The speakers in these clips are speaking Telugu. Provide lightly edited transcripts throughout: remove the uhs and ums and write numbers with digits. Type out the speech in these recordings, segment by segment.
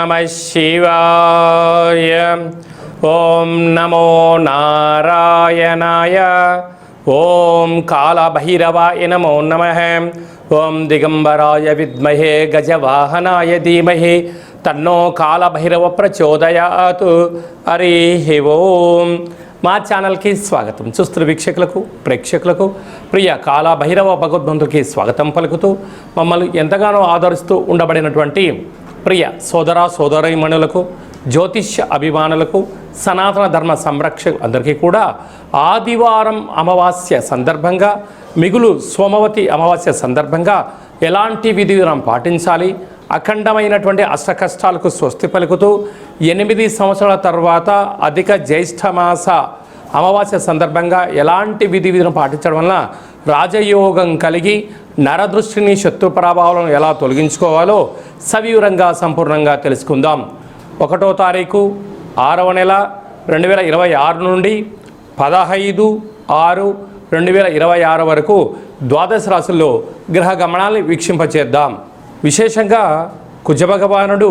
నమః శివాయ. ఓం నమో నారాయణాయ. ఓం కాళభైరవాయ నమో నమః. ఓం దిగంబరాయ విద్మహే గజవాహనాయ ధీమహి తన్నో కాళభైరవ ప్రచోదయాత్. హరి ఓం. మా ఛానల్కి స్వాగతం. చూస్తున్న వీక్షకులకు ప్రేక్షకులకు ప్రియ కాళభైరవ భగవద్బంధుకి స్వాగతం పలుకుతూ మమ్మల్ని ఎంతగానో ఆదరిస్తూ ఉండబడినటువంటి ప్రియ సోదర సోదరీమణులకు, జ్యోతిష్య అభిమానులకు, సనాతన ధర్మ సంరక్షకులు అందరికీ కూడా ఆదివారం అమావాస్య సందర్భంగా, మిగులు సోమవతి అమావాస్య సందర్భంగా ఎలాంటి విధి విధానం పాటించాలి, అఖండమైనటువంటి అష్టకష్టాలకు స్వస్తి పలుకుతూ 8 సంవత్సరాల తర్వాత అధిక జ్యేష్ఠమాస అమావాస్య సందర్భంగా ఎలాంటి విధి విధానం పాటించడం వలన రాజయోగం కలిగి నరదృష్టిని, శత్రు ప్రభావాలను ఎలా తొలగించుకోవాలో సవివరంగా సంపూర్ణంగా తెలుసుకుందాం. 1వ తారీఖు 6వ నెల 2026 నుండి 15/6/2026 వరకు ద్వాదశ రాశుల్లో గ్రహ గమనాన్ని వీక్షింపచేద్దాం. విశేషంగా కుజభగవానుడు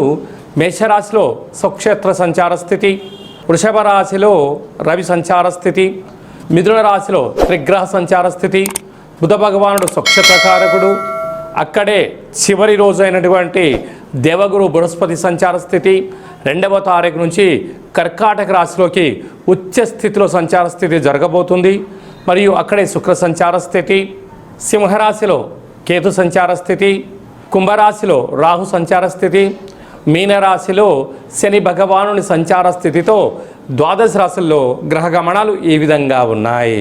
మేషరాశిలో స్వక్షేత్ర సంచార స్థితి, వృషభ రాశిలో రవి సంచార స్థితి, మిథున రాశిలో త్రిగ్రహ సంచార స్థితి, బుధ భగవానుడు స్వక్షేత్రకారకుడు, అక్కడే చివరి రోజు అయినటువంటి దేవగురు బృహస్పతి సంచార స్థితి, 2వ తారీఖు నుంచి కర్కాటక రాశిలోకి ఉచ్చ స్థితిలో సంచార స్థితి జరగబోతుంది. మరియు అక్కడే శుక్ర సంచార స్థితి, సింహరాశిలో కేతు సంచార స్థితి, కుంభరాశిలో రాహు సంచార స్థితి, మీనరాశిలో శని భగవానుని సంచార స్థితితో ద్వాదశ రాశుల్లో గ్రహ గమనాలు ఈ విధంగా ఉన్నాయి.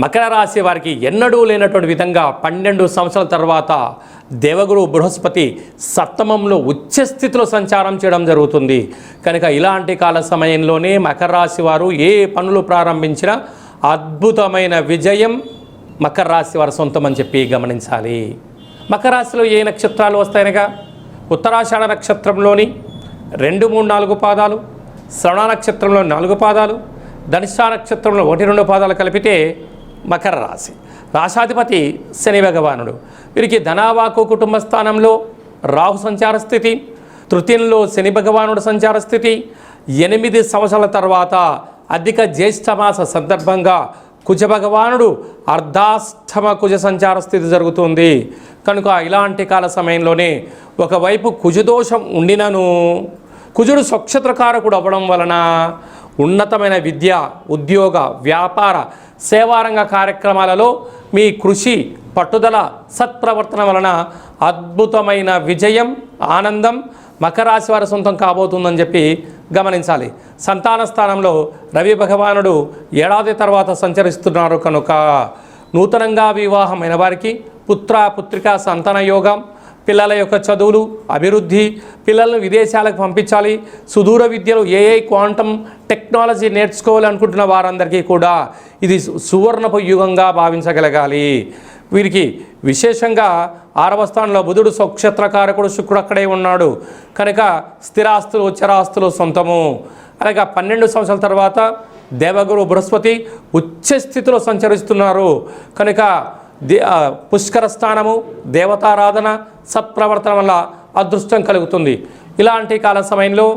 మకర రాశి వారికి ఎన్నడూ లేనటువంటి విధంగా 12 సంవత్సరాల తర్వాత దేవగురు బృహస్పతి సప్తమంలో ఉచ్చస్థితిలో సంచారం చేయడం జరుగుతుంది. కనుక ఇలాంటి కాల సమయంలోనే మకర రాశి వారు ఏ పనులు ప్రారంభించినా అద్భుతమైన విజయం మకర రాశి వారి సొంతం అని చెప్పి గమనించాలి. మకర రాశిలో ఏ నక్షత్రాలు వస్తాయనగా ఉత్తరాషాఢ నక్షత్రంలోని 2, 3, 4 పాదాలు, శ్రవణ నక్షత్రంలో 4 పాదాలు, ధనిష్ఠా నక్షత్రంలో 1, 2 పాదాలు కలిపితే మకర రాశి. రాశాధిపతి శని భగవానుడు. వీరికి ధనావాకు కుటుంబ స్థానంలో రాహు సంచార స్థితి, తృతీయంలో శని భగవానుడు సంచార స్థితి, 8 సంవత్సరాల తర్వాత అధిక జ్యేష్ఠమాస సందర్భంగా కుజ భగవానుడు అర్ధాష్టమ కుజ సంచార స్థితి జరుగుతుంది. కనుక ఇలాంటి కాల సమయంలోనే ఒకవైపు కుజదోషం ఉండినను కుజుడు స్వక్షేత్రకారకుడు అవ్వడం వలన ఉన్నతమైన విద్య, ఉద్యోగ, వ్యాపార, సేవారంగ కార్యక్రమాలలో మీ కృషి, పట్టుదల, సత్ప్రవర్తన వలన అద్భుతమైన విజయం, ఆనందం మకర రాశి వారి సొంతం కాబోతుందని చెప్పి గమనించాలి. సంతాన స్థానంలో రవి భగవానుడు ఏడాది తర్వాత సంచరిస్తున్నారు. కనుక నూతనంగా వివాహమైన వారికి పుత్ర పుత్రిక సంతాన యోగం, పిల్లల యొక్క చదువులు, అభివృద్ధి, పిల్లలను విదేశాలకు పంపించాలి, సుదూర విద్యలు క్వాంటమ్ టెక్నాలజీ నేర్చుకోవాలనుకుంటున్న వారందరికీ కూడా ఇది సువర్ణపు యుగంగా భావించగలగాలి. వీరికి విశేషంగా 6వ స్థానంలో బుధుడు స్వక్షేత్రకారకుడు, శుక్రుడు అక్కడే ఉన్నాడు. కనుక స్థిరాస్తులు, చరాస్తులు సొంతము. అలాగే 12 సంవత్సరాల తర్వాత దేవగురు బృహస్పతి ఉచ్చ స్థితిలో సంచరిస్తున్నారు. కనుక పుష్కర స్థానము, దేవతారాధన, సత్ప్రవర్తన వల్ల అదృష్టం కలుగుతుంది. ఇలాంటి కాల సమయంలో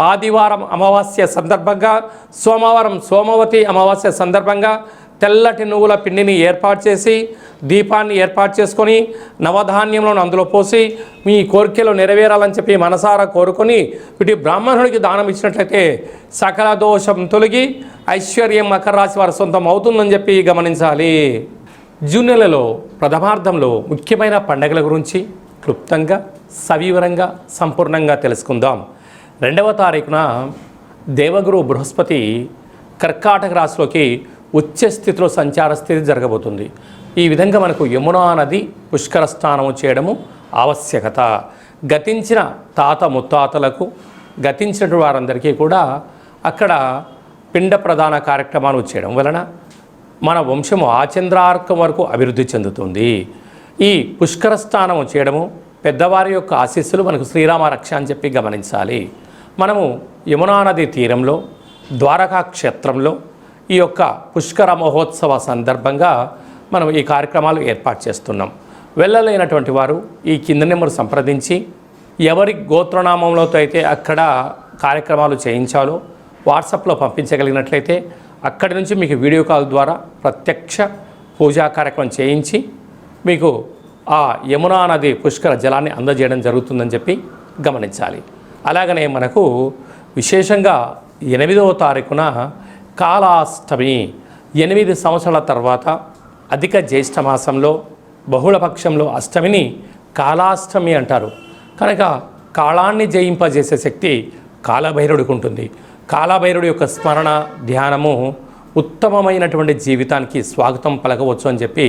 ఆదివారం అమావాస్య సందర్భంగా, సోమవారం సోమవతి అమావాస్య సందర్భంగా తెల్లటి నువ్వుల పిండిని ఏర్పాటు చేసి, దీపాన్ని ఏర్పాటు చేసుకొని, నవధాన్యములను అందులో పోసి మీ కోరికలు నెరవేరాలని చెప్పి మనసారా కోరుకొని వీటి బ్రాహ్మణుడికి దానం ఇచ్చినట్లయితే సకల దోషం తొలగి ఐశ్వర్యం మకర రాశి వారి సొంతం అవుతుందని చెప్పి గమనించాలి. జూన్ నెలలో ప్రథమార్థంలో ముఖ్యమైన పండుగల గురించి క్లుప్తంగా, సవివరంగా, సంపూర్ణంగా తెలుసుకుందాం. 2వ తారీఖున దేవగురు బృహస్పతి కర్కాటక రాశిలోకి ఉచ్చ స్థితిలో సంచార స్థితి జరగబోతుంది. ఈ విధంగా మనకు యమునా నది పుష్కర స్నానము చేయడము ఆవశ్యకత. గతించిన తాత ముత్తాతలకు, గతించిన వారందరికీ కూడా అక్కడ పిండ ప్రధాన కార్యక్రమాలు చేయడం వలన మన వంశము ఆచంద్రార్కం వరకు అభివృద్ధి చెందుతుంది. ఈ పుష్కర స్నానము చేయడము, పెద్దవారి యొక్క ఆశీస్సులు మనకు శ్రీరామ రక్ష అని చెప్పి గమనించాలి. మనము యమునా నది తీరంలో ద్వారకా క్షేత్రంలో ఈ యొక్క పుష్కర మహోత్సవ సందర్భంగా మనం ఈ కార్యక్రమాలు ఏర్పాటు చేస్తున్నాం. వెళ్ళలేనటువంటి వారు ఈ కింద నెంబర్ సంప్రదించి ఎవరి గోత్రనామంలోతో అయితే అక్కడ కార్యక్రమాలు చేయించాలో వాట్సాప్లో పంపించగలిగినట్లయితే అక్కడి నుంచి మీకు వీడియో కాల్ ద్వారా ప్రత్యక్ష పూజా కార్యక్రమం చేయించి మీకు ఆ యమునా నది పుష్కర జలాన్ని అందజేయడం జరుగుతుందని చెప్పి గమనించాలి. అలాగనే మనకు విశేషంగా 8వ తారీఖున కాళాష్టమి, 8 సంవత్సరాల తర్వాత అధిక జ్యేష్ఠ మాసంలో బహుళపక్షంలో అష్టమిని కాళాష్టమి అంటారు. కనుక కాళాన్ని జయింపజేసే శక్తి కాలభైరవుడికి ఉంటుంది. కాలభైరవుడి యొక్క స్మరణ ధ్యానము ఉత్తమమైనటువంటి జీవితానికి స్వాగతం పలకవచ్చు అని చెప్పి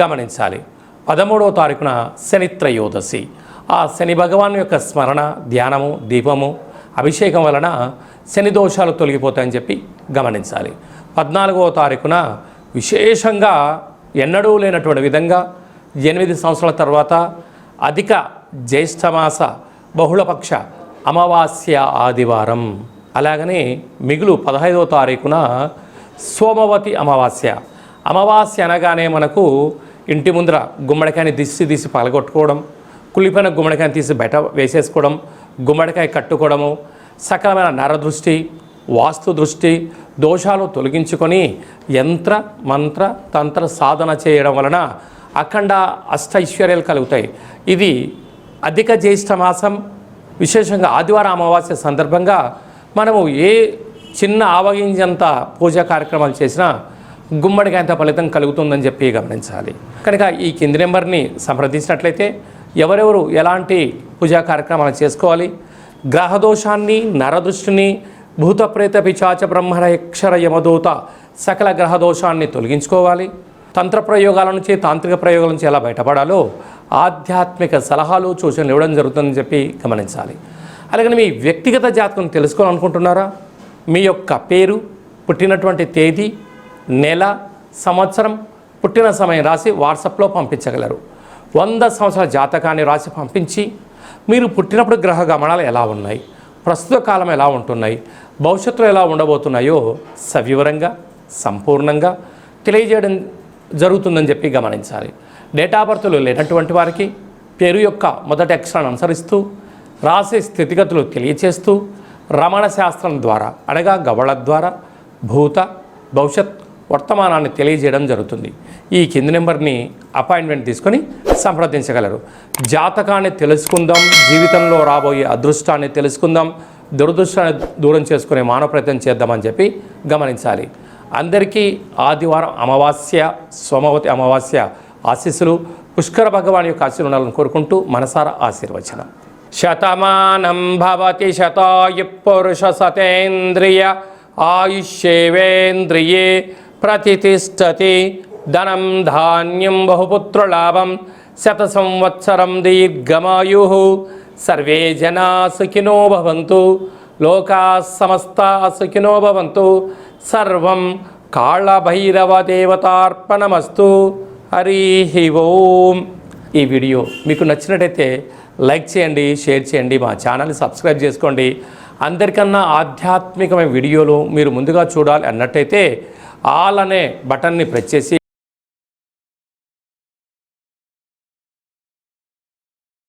గమనించాలి. 13వ తారీఖున శని త్రయోదశి. ఆ శని భగవాన్ యొక్క స్మరణ ధ్యానము దీపము అభిషేకం వలన శని దోషాలు తొలగిపోతాయని చెప్పి గమనించాలి. 14వ తారీఖున విశేషంగా ఎన్నడూ లేనటువంటి విధంగా 8 సంవత్సరాల తర్వాత అధిక జ్యేష్ఠమాస బహుళపక్ష అమావాస్య ఆదివారం. అలాగనే మిగులు 15వ తారీఖున సోమవతి అమావాస్య. అమావాస్య అనగానే మనకు ఇంటి ముందర గుమ్మడికాయని తీసి పగలగొట్టుకోవడం, కుళ్ళిపోయిన గుమ్మడికాయని తీసి బయట వేసేసుకోవడం, గుమ్మడికాయ కట్టుకోవడము, సకలమైన నరదృష్టి వాస్తు దృష్టి దోషాలు తొలగించుకొని యంత్ర మంత్ర తంత్ర సాధన చేయడం వలన అఖండ అష్టైశ్వర్యాలు కలుగుతాయి. ఇది అధిక జ్యేష్ఠ మాసం విశేషంగా ఆదివారం అమావాస్య సందర్భంగా మనము ఏ చిన్న ఆవగింజంత పూజా కార్యక్రమాలు చేసినా గుమ్మడికాయంత ఫలితం కలుగుతుందని చెప్పి గమనించాలి. కనుక ఈ కింది నెంబర్ని సంప్రదించినట్లయితే ఎవరెవరు ఎలాంటి పూజా కార్యక్రమాలు చేసుకోవాలి, గ్రహదోషాన్ని నరదృష్టిని భూత ప్రేత పిచాచ బ్రహ్మణ యక్షర యమదూత సకల గ్రహదోషాన్ని తొలగించుకోవాలి, తంత్ర ప్రయోగాల నుంచి తాంత్రిక ప్రయోగాల నుంచి ఎలా బయటపడాలో ఆధ్యాత్మిక సలహాలు సూచనలు ఇవ్వడం జరుగుతుందని చెప్పి గమనించాలి. అలాగే మీ వ్యక్తిగత జాతకం తెలుసుకోవాలనుకుంటున్నారా? మీ యొక్క పేరు, పుట్టినటువంటి తేదీ, నెల, సంవత్సరం, పుట్టిన సమయం రాసి వాట్సాప్లో పంపించగలరు. 100 సంవత్సరాల జాతకాన్ని రాసి పంపించి మీరు పుట్టినప్పుడు గ్రహ గమనాలు ఎలా ఉన్నాయి, ప్రస్తుత కాలం ఎలా ఉంటున్నాయి, భవిష్యత్తులో ఎలా ఉండబోతున్నాయో సవివరంగా సంపూర్ణంగా తెలియజేయడం జరుగుతుందని చెప్పి గమనించాలి. డేటా బర్త్లు లేనటువంటి వారికి పేరు యొక్క మొదటి అక్షరాన్ని అనుసరిస్తూ రాసే స్థితిగతులు తెలియచేస్తూ రమణ శాస్త్రం ద్వారా అనగా గవళ ద్వారా భూత భవిష్యత్ వర్తమానాన్ని తెలియజేయడం జరుగుతుంది. ఈ కింది నెంబర్ని అపాయింట్మెంట్ తీసుకొని సంప్రదించగలరు. జాతకాన్ని తెలుసుకుందాం, జీవితంలో రాబోయే అదృష్టాన్ని తెలుసుకుందాం, దురదృష్టాన్ని దూరం చేసుకునే మానవ ప్రయత్నం చేద్దామని చెప్పి గమనించాలి. అందరికీ ఆదివారం అమావాస్య సోమవతి అమావాస్య ఆశీస్సులు పుష్కర భగవాన్ యొక్క ఆశీస్సులు ఉండాలని కోరుకుంటూ మనసారా ఆశీర్వచనం. శతమానం భవతి శతాయు పురుష సతేంద్రియ ఆయుష్యేవేంద్రియే ప్రతిష్టతి ధనం ధాన్యం బహుపుత్రలాభం శత సంవత్సరం దీర్ఘమాయు సర్వే జనా సుఖినో భవంతు లోకా సమస్తా సుఖినో భవంతు సర్వం కాళభైరవ దేవతార్పణమస్తు. హరి ఓం. ఈ వీడియో మీకు నచ్చినట్టయితే లైక్ చేయండి, షేర్ చేయండి, మా ఛానల్ని సబ్స్క్రైబ్ చేసుకోండి. అందరికన్నా ఆధ్యాత్మికమైన వీడియోలు మీరు ముందుగా చూడాలి అన్నట్టయితే ఆల్ అనే బటన్ని ప్రెస్ చేసి